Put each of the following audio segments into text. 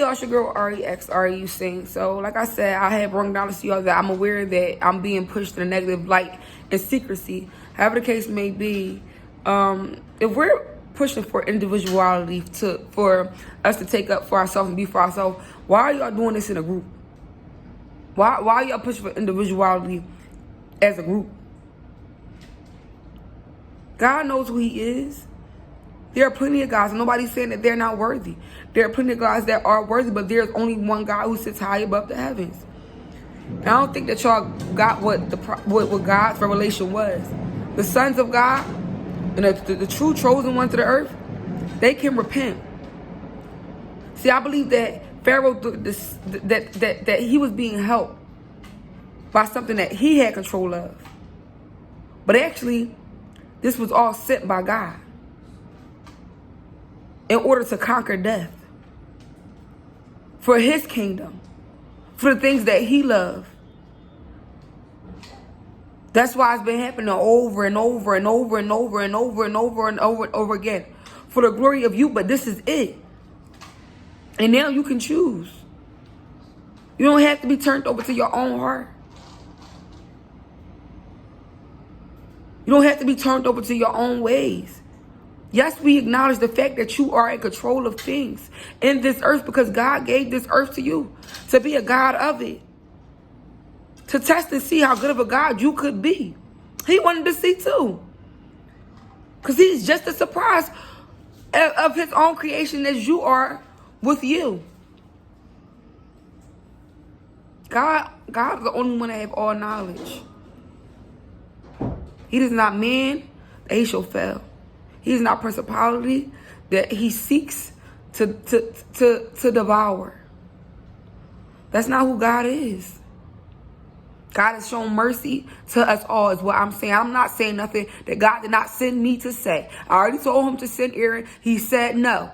Y'all, it's your girl Usain. So, like I said, I had brought down to y'all that I'm aware that I'm being pushed in a negative light and secrecy. However the case may be, if we're pushing for individuality for us to take up for ourselves and be for ourselves, why are y'all doing this in a group? Why are y'all pushing for individuality as a group? God knows who He is. There are plenty of guys. Nobody's saying that they're not worthy. There are plenty of guys that are worthy, but there's only one God who sits high above the heavens. And I don't think that y'all got what God's revelation was. The sons of God and the true chosen ones of the earth, they can repent. See, I believe that Pharaoh, that he was being helped by something that he had control of. But actually, this was all sent by God in order to conquer death for His kingdom, for the things that He loved. That's why it's been happening over and over and over and over and over and over and over and over again for the glory of you. But this is it. And now you can choose. You don't have to be turned over to your own heart. You don't have to be turned over to your own ways. Yes, we acknowledge the fact that you are in control of things in this earth because God gave this earth to you to be a God of it. To test and see how good of a God you could be. He wanted to see too. Because He's just as surprised of His own creation as you are with you. God is the only one that have all knowledge. He is not man that He shall fail. He is not principality that He seeks to devour. That's not who God is. God has shown mercy to us all is what I'm saying. I'm not saying nothing that God did not send me to say. I already told Him to send Aaron. He said no.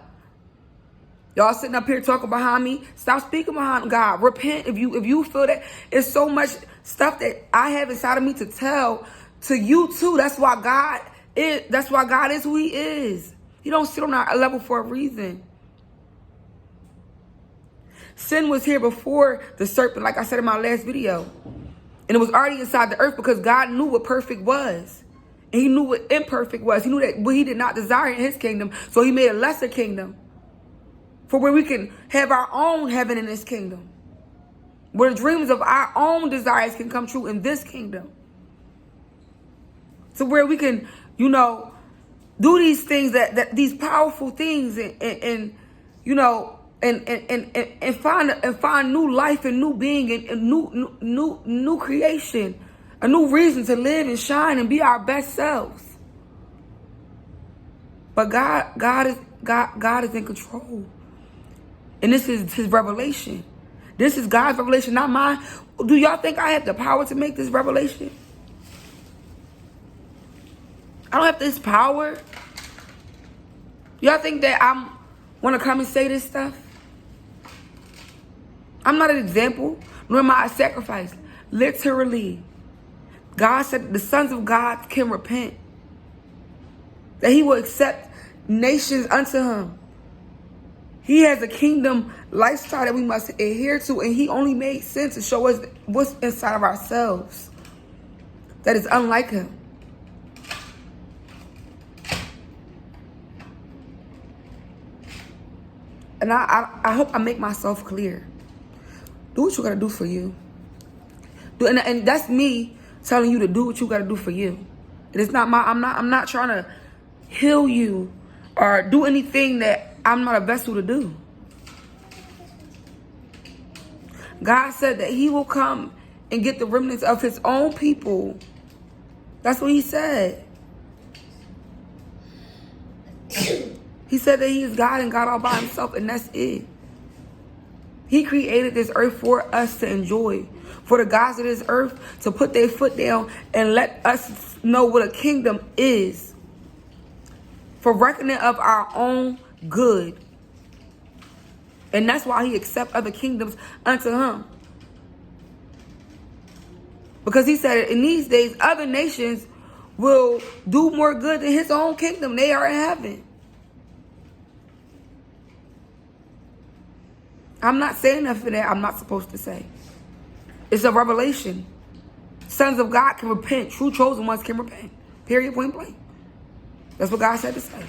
Y'all sitting up here talking behind me. Stop speaking behind God. Repent if you feel that it's so much stuff that I have inside of me to tell to you too. That's why God is who He is. He don't sit on our level for a reason. Sin was here before the serpent, like I said in my last video. And it was already inside the earth because God knew what perfect was. And He knew what imperfect was. He knew that what He did not desire in His kingdom. So He made a lesser kingdom for where we can have our own heaven in this kingdom. Where the dreams of our own desires can come true in this kingdom. So where we can, do these things that these powerful things and find new life and new being and new creation, a new reason to live and shine and be our best selves. But God is in control, and this is His revelation. This is God's revelation, not mine. Do y'all think I have the power to make this revelation? I don't have this power. Y'all think that I'm want to come and say this stuff? I'm not an example, nor am I a sacrifice. Literally, God said that the sons of God can repent. That He will accept nations unto Him. He has a kingdom lifestyle that we must adhere to, and He only made sense to show us what's inside of ourselves that is unlike Him. And I hope I make myself clear. Do what you gotta do for you. And that's me telling you to do what you gotta do for you. It is not I'm not trying to heal you or do anything that I'm not a vessel to do. God said that He will come and get the remnants of His own people. That's what He said. He said that He is God and God all by Himself, and that's it. He created this earth for us to enjoy. For the gods of this earth to put their foot down and let us know what a kingdom is. For reckoning of our own good. And that's why He accepts other kingdoms unto Him. Because He said in these days, other nations will do more good than His own kingdom. They are in heaven. I'm not saying nothing that I'm not supposed to say. It's a revelation. Sons of God can repent. True chosen ones can repent. Period, point blank. That's what God said to say.